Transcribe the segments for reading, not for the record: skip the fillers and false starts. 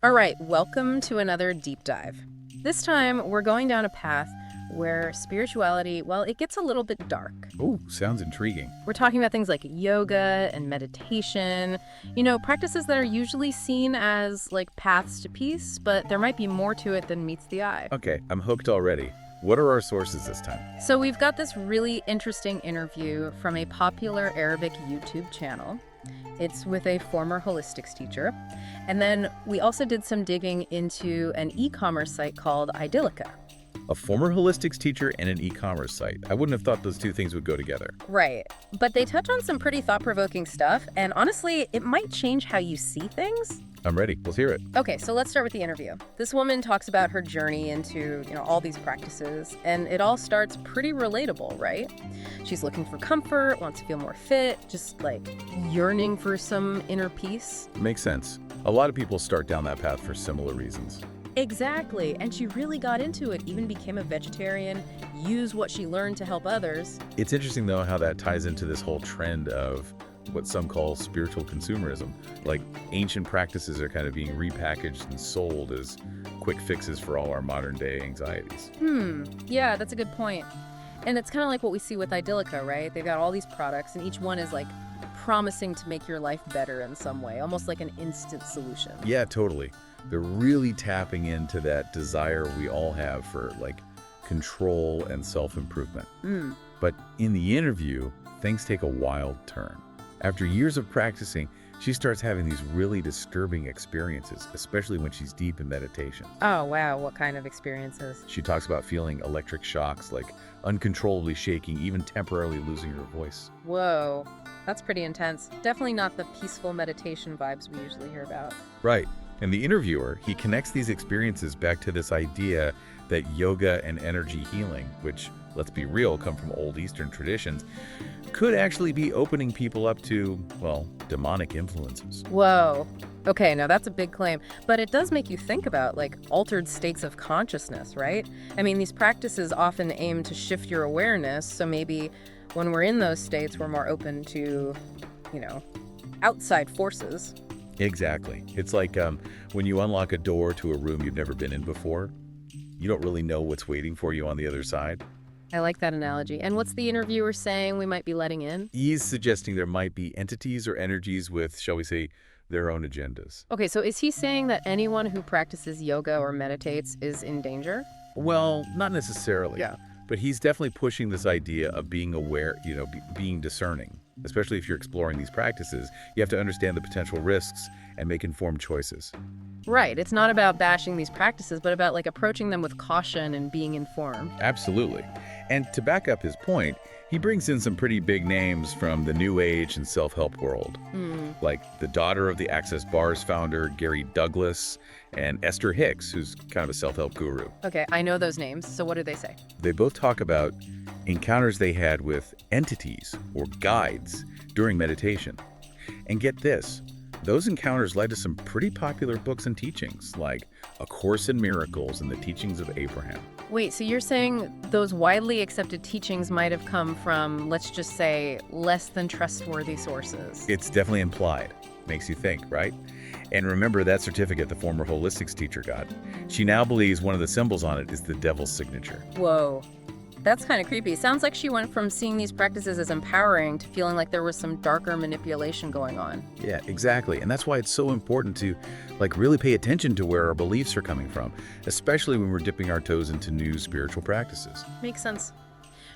All right, welcome to another deep dive. This time, we're going down a path where spirituality, well, it gets a little bit dark. Oh, sounds intriguing. We're talking about things like yoga and meditation, practices that are usually seen as like paths to peace, but there might be more to it than meets the eye. Okay, I'm hooked already. What are our sources this time? So we've got this really interesting interview from a popular Arabic YouTube channel. It's with a former holistics teacher. And then we also did some digging into an e-commerce site called Idyllica. A former holistics teacher and an e-commerce site. I wouldn't have thought those two things would go together. Right. But they touch on some pretty thought-provoking stuff, and honestly, it might change how you see things. I'm ready. Let's hear it. Okay, so let's start with the interview. This woman talks about her journey into, all these practices, and it all starts pretty relatable, right? She's looking for comfort, wants to feel more fit, just like yearning for some inner peace. Makes sense. A lot of people start down that path for similar reasons. Exactly, and she really got into it, even became a vegetarian, used what she learned to help others. It's interesting, though, how that ties into this whole trend of what some call spiritual consumerism. Like, ancient practices are kind of being repackaged and sold as quick fixes for all our modern-day anxieties. Yeah, that's a good point. And it's kind of like what we see with Idyllica, right? They've got all these products, and each one is like promising to make your life better in some way, almost like an instant solution. Yeah, totally. They're really tapping into that desire we all have for, like, control and self-improvement. But in the interview, things take a wild turn. After years of practicing, she starts having these really disturbing experiences, especially when she's deep in meditation. Oh, wow. What kind of experiences? She talks about feeling electric shocks, like uncontrollably shaking, even temporarily losing her voice. Whoa, that's pretty intense. Definitely not the peaceful meditation vibes we usually hear about. Right. And the interviewer, he connects these experiences back to this idea that yoga and energy healing, which, let's be real, come from old Eastern traditions, could actually be opening people up to, well, demonic influences. Whoa. Okay, now that's a big claim, but it does make you think about, like, altered states of consciousness, right? I mean, these practices often aim to shift your awareness, so maybe when we're in those states, we're more open to, outside forces. Exactly. It's like when you unlock a door to a room you've never been in before, you don't really know what's waiting for you on the other side. I like that analogy. And what's the interviewer saying we might be letting in? He's suggesting there might be entities or energies with, shall we say, their own agendas. Okay, so is he saying that anyone who practices yoga or meditates is in danger? Well, not necessarily. Yeah. But he's definitely pushing this idea of being aware, being discerning. Especially if you're exploring these practices, you have to understand the potential risks and make informed choices. Right. It's not about bashing these practices, but about approaching them with caution and being informed. Absolutely. And to back up his point, he brings in some pretty big names from the New Age and self-help world, like the daughter of the Access Bars founder, Gary Douglas, and Esther Hicks, who's kind of a self-help guru. Okay, I know those names, so what do they say? They both talk about encounters they had with entities or guides during meditation. And get this, those encounters led to some pretty popular books and teachings, like A Course in Miracles and the Teachings of Abraham. Wait, so you're saying those widely accepted teachings might have come from, let's just say, less than trustworthy sources? It's definitely implied. Makes you think, right? And remember that certificate the former holistics teacher got. She now believes one of the symbols on it is the devil's signature. Whoa. That's kind of creepy. Sounds like she went from seeing these practices as empowering to feeling like there was some darker manipulation going on. Yeah, exactly. And that's why it's so important to, really pay attention to where our beliefs are coming from, especially when we're dipping our toes into new spiritual practices. Makes sense.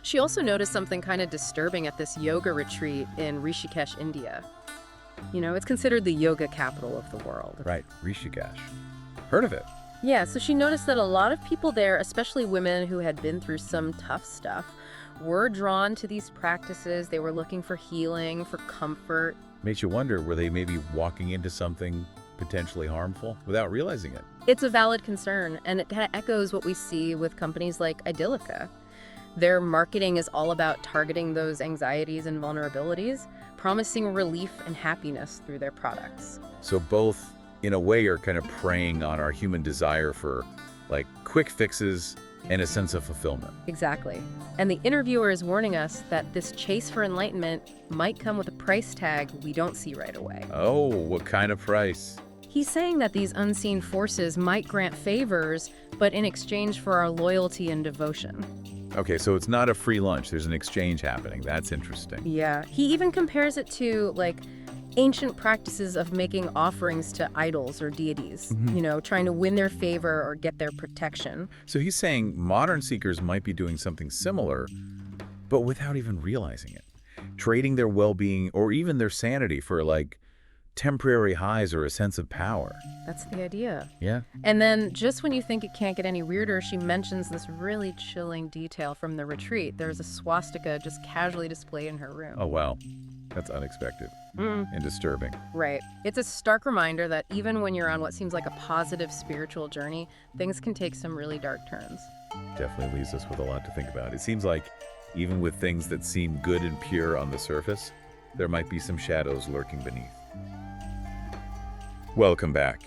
She also noticed something kind of disturbing at this yoga retreat in Rishikesh, India. It's considered the yoga capital of the world. Right, Rishikesh. Heard of it? Yeah, so she noticed that a lot of people there, especially women who had been through some tough stuff, were drawn to these practices. They were looking for healing, for comfort. Makes you wonder, were they maybe walking into something potentially harmful without realizing it? It's a valid concern, and it kind of echoes what we see with companies like Idyllica. Their marketing is all about targeting those anxieties and vulnerabilities, promising relief and happiness through their products. So both, in a way, are kind of preying on our human desire for, quick fixes and a sense of fulfillment. Exactly. And the interviewer is warning us that this chase for enlightenment might come with a price tag we don't see right away. Oh, what kind of price? He's saying that these unseen forces might grant favors, but in exchange for our loyalty and devotion. Okay, so it's not a free lunch. There's an exchange happening. That's interesting. Yeah. He even compares it to, like, ancient practices of making offerings to idols or deities, trying to win their favor or get their protection. So he's saying modern seekers might be doing something similar, but without even realizing it. Trading their well-being or even their sanity for, like, temporary highs or a sense of power. That's the idea. Yeah. And then just when you think it can't get any weirder, she mentions this really chilling detail from the retreat. There's a swastika just casually displayed in her room. Oh, wow. That's unexpected and disturbing. Right. It's a stark reminder that even when you're on what seems like a positive spiritual journey, things can take some really dark turns. Definitely leaves us with a lot to think about. It seems like even with things that seem good and pure on the surface, there might be some shadows lurking beneath. Welcome back.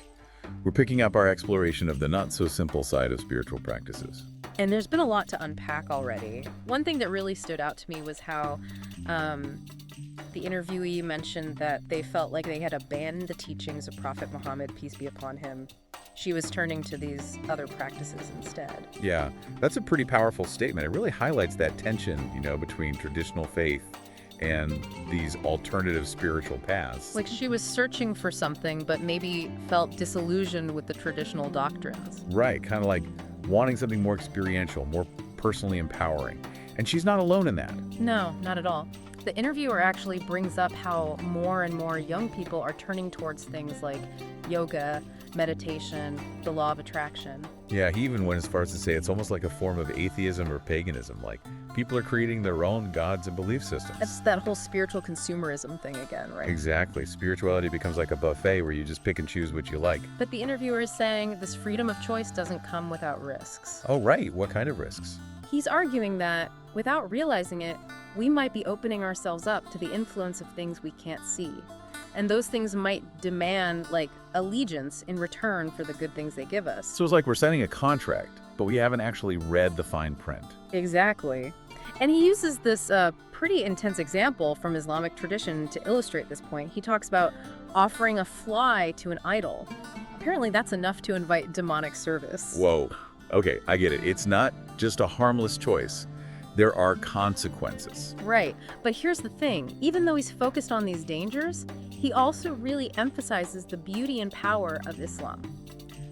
We're picking up our exploration of the not-so-simple side of spiritual practices. And there's been a lot to unpack already. One thing that really stood out to me was how the interviewee mentioned that they felt like they had abandoned the teachings of Prophet Muhammad, peace be upon him. She was turning to these other practices instead. Yeah, that's a pretty powerful statement. It really highlights that tension, between traditional faith and these alternative spiritual paths. Like she was searching for something, but maybe felt disillusioned with the traditional doctrines. Right, kind of like wanting something more experiential, more personally empowering. And she's not alone in that. No, not at all. The interviewer actually brings up how more and more young people are turning towards things like yoga, meditation, the law of attraction. Yeah, he even went as far as to say it's almost like a form of atheism or paganism. Like, people are creating their own gods and belief systems. That's that whole spiritual consumerism thing again, right? Exactly. Spirituality becomes like a buffet where you just pick and choose what you like. But the interviewer is saying this freedom of choice doesn't come without risks. Oh, right. What kind of risks? He's arguing that, without realizing it, we might be opening ourselves up to the influence of things we can't see. And those things might demand, like, allegiance in return for the good things they give us. So it's like we're signing a contract, but we haven't actually read the fine print. Exactly. And he uses this pretty intense example from Islamic tradition to illustrate this point. He talks about offering a fly to an idol. Apparently that's enough to invite demonic service. Whoa. Okay, I get it. It's not just a harmless choice. There are consequences. Right. But here's the thing. Even though he's focused on these dangers, he also really emphasizes the beauty and power of Islam.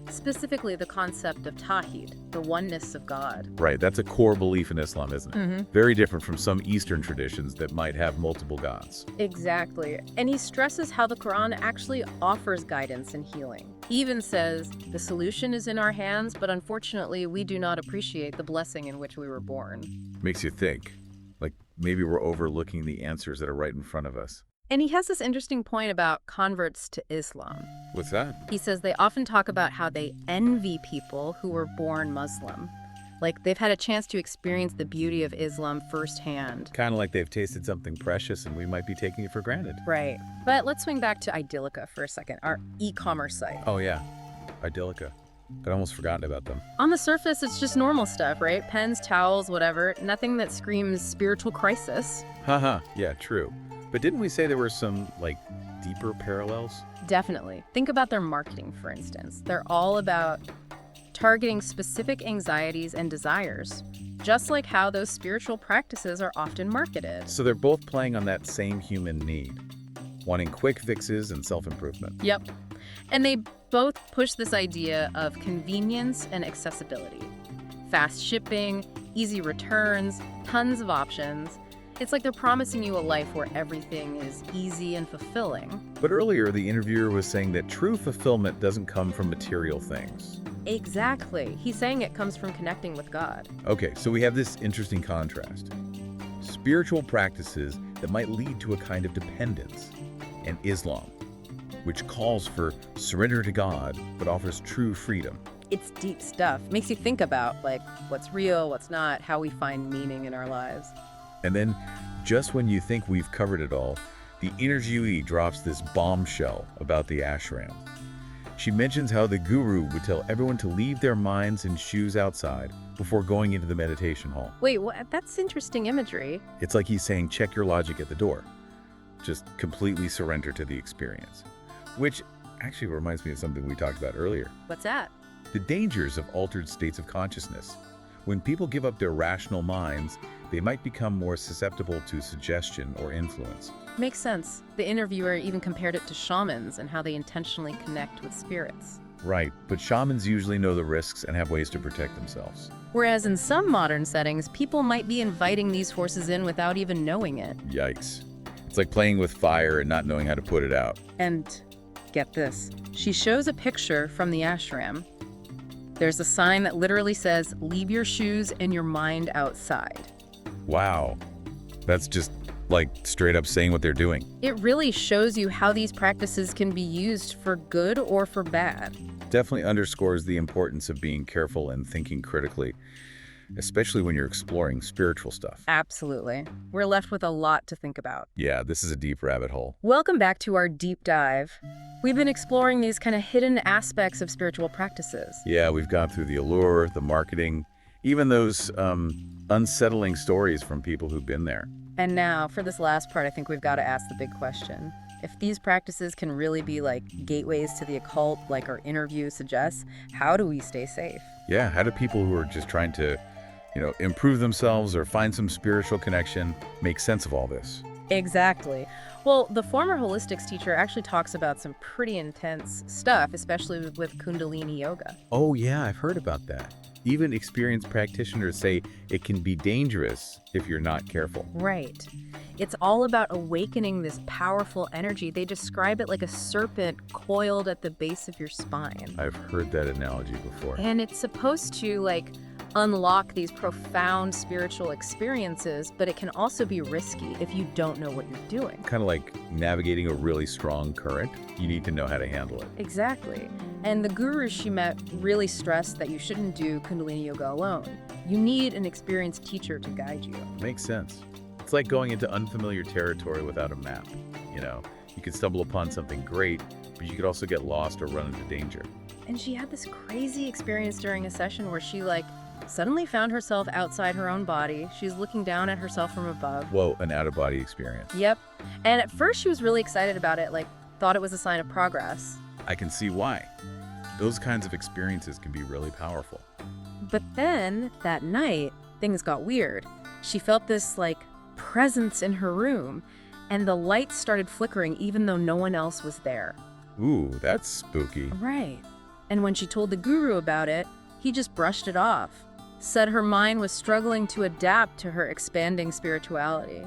Specifically the concept of Tawhid, the oneness of God. Right, that's a core belief in Islam, isn't it? Very different from some Eastern traditions that might have multiple gods. Exactly. And he stresses how the Quran actually offers guidance and healing. He even says, the solution is in our hands, but unfortunately, we do not appreciate the blessing in which we were born. Makes you think, like maybe we're overlooking the answers that are right in front of us. And he has this interesting point about converts to Islam. What's that? He says they often talk about how they envy people who were born Muslim. Like they've had a chance to experience the beauty of Islam firsthand. Kind of like they've tasted something precious and we might be taking it for granted. Right. But let's swing back to Idyllica for a second, our e-commerce site. Oh yeah, Idyllica. I'd almost forgotten about them. On the surface, it's just normal stuff, right? Pens, towels, whatever. Nothing that screams spiritual crisis. Haha, yeah, true. But didn't we say there were some, like, deeper parallels? Definitely. Think about their marketing, for instance. They're all about targeting specific anxieties and desires, just like how those spiritual practices are often marketed. So they're both playing on that same human need, wanting quick fixes and self-improvement. Yep. And they both push this idea of convenience and accessibility. Fast shipping, easy returns, tons of options. It's like they're promising you a life where everything is easy and fulfilling. But earlier, the interviewer was saying that true fulfillment doesn't come from material things. Exactly. He's saying it comes from connecting with God. Okay, so we have this interesting contrast. Spiritual practices that might lead to a kind of dependence, and Islam, which calls for surrender to God, but offers true freedom. It's deep stuff. Makes you think about, like, what's real, what's not, how we find meaning in our lives. And then, just when you think we've covered it all, the interviewee drops this bombshell about the ashram. She mentions how the guru would tell everyone to leave their minds and shoes outside before going into the meditation hall. Wait, what? That's interesting imagery. It's like he's saying, check your logic at the door. Just completely surrender to the experience. Which actually reminds me of something we talked about earlier. What's that? The dangers of altered states of consciousness. When people give up their rational minds, they might become more susceptible to suggestion or influence. Makes sense. The interviewer even compared it to shamans and how they intentionally connect with spirits. Right, but shamans usually know the risks and have ways to protect themselves. Whereas in some modern settings, people might be inviting these forces in without even knowing it. Yikes. It's like playing with fire and not knowing how to put it out. And get this, she shows a picture from the ashram. There's a sign that literally says, "Leave your shoes and your mind outside." Wow. That's just like straight up saying what they're doing. It really shows you how these practices can be used for good or for bad. Definitely underscores the importance of being careful and thinking critically, especially when you're exploring spiritual stuff. Absolutely. We're left with a lot to think about. Yeah, this is a deep rabbit hole. Welcome back to our deep dive. We've been exploring these kind of hidden aspects of spiritual practices. Yeah, we've gone through the allure, the marketing, even those unsettling stories from people who've been there. And now, for this last part, I think we've got to ask the big question. If these practices can really be like gateways to the occult, like our interview suggests, how do we stay safe? Yeah, how do people who are just trying to, improve themselves or find some spiritual connection make sense of all this? Exactly. Well, the former holistics teacher actually talks about some pretty intense stuff, especially with Kundalini yoga. Oh yeah, I've heard about that. Even experienced practitioners say it can be dangerous if you're not careful. Right. It's all about awakening this powerful energy. They describe it like a serpent coiled at the base of your spine. I've heard that analogy before. And it's supposed to unlock these profound spiritual experiences, but it can also be risky if you don't know what you're doing. Kind of like navigating a really strong current. You need to know how to handle it. Exactly. And the gurus she met really stressed that you shouldn't do Kundalini yoga alone. You need an experienced teacher to guide you. Makes sense. It's like going into unfamiliar territory without a map. You could stumble upon something great, but you could also get lost or run into danger. And she had this crazy experience during a session where she suddenly found herself outside her own body. She's looking down at herself from above. Whoa, an out-of-body experience. Yep. And at first she was really excited about it, thought it was a sign of progress. I can see why. Those kinds of experiences can be really powerful. But then, that night, things got weird. She felt this, presence in her room, and the lights started flickering even though no one else was there. Ooh, that's spooky. Right. And when she told the guru about it, he just brushed it off. Said her mind was struggling to adapt to her expanding spirituality.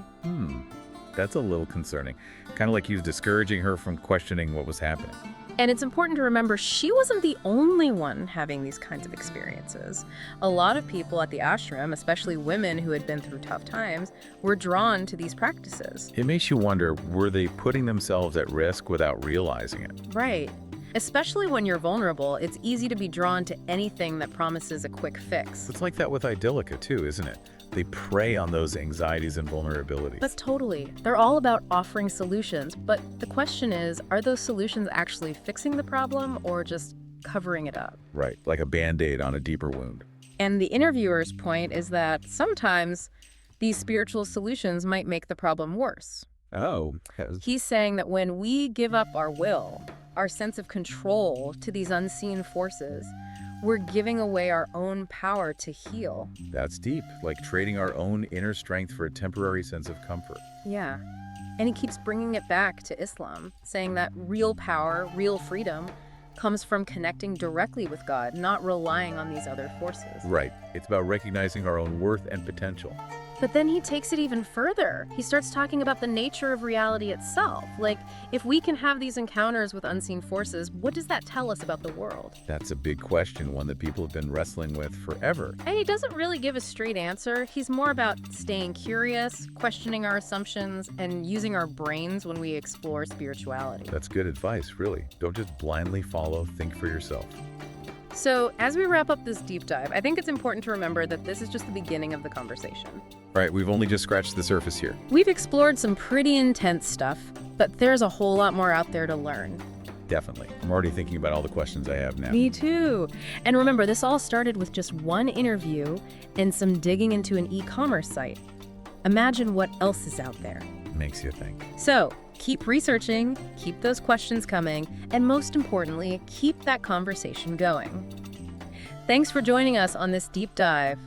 That's a little concerning. Kind of like he was discouraging her from questioning what was happening. And it's important to remember she wasn't the only one having these kinds of experiences. A lot of people at the ashram, especially women who had been through tough times, were drawn to these practices. It makes you wonder, were they putting themselves at risk without realizing it? Right. Especially when you're vulnerable, it's easy to be drawn to anything that promises a quick fix. It's like that with Idyllica too, isn't it? They prey on those anxieties and vulnerabilities. But totally. They're all about offering solutions. But the question is, are those solutions actually fixing the problem or just covering it up? Right, like a Band-Aid on a deeper wound. And the interviewer's point is that sometimes these spiritual solutions might make the problem worse. Oh. He's saying that when we give up our will, our sense of control to these unseen forces, we're giving away our own power to heal. That's deep, like trading our own inner strength for a temporary sense of comfort. Yeah. And he keeps bringing it back to Islam, saying that real power, real freedom, comes from connecting directly with God, not relying on these other forces. Right. It's about recognizing our own worth and potential. But then he takes it even further. He starts talking about the nature of reality itself. If we can have these encounters with unseen forces, what does that tell us about the world? That's a big question, one that people have been wrestling with forever. And he doesn't really give a straight answer. He's more about staying curious, questioning our assumptions, and using our brains when we explore spirituality. That's good advice, really. Don't just blindly follow, think for yourself. So, as we wrap up this deep dive, I think it's important to remember that this is just the beginning of the conversation. All right, we've only just scratched the surface here. We've explored some pretty intense stuff, but there's a whole lot more out there to learn. Definitely. I'm already thinking about all the questions I have now. Me too. And remember, this all started with just one interview and some digging into an e-commerce site. Imagine what else is out there. Makes you think. So, Keep researching, keep those questions coming, and most importantly, keep that conversation going. Thanks for joining us on this deep dive.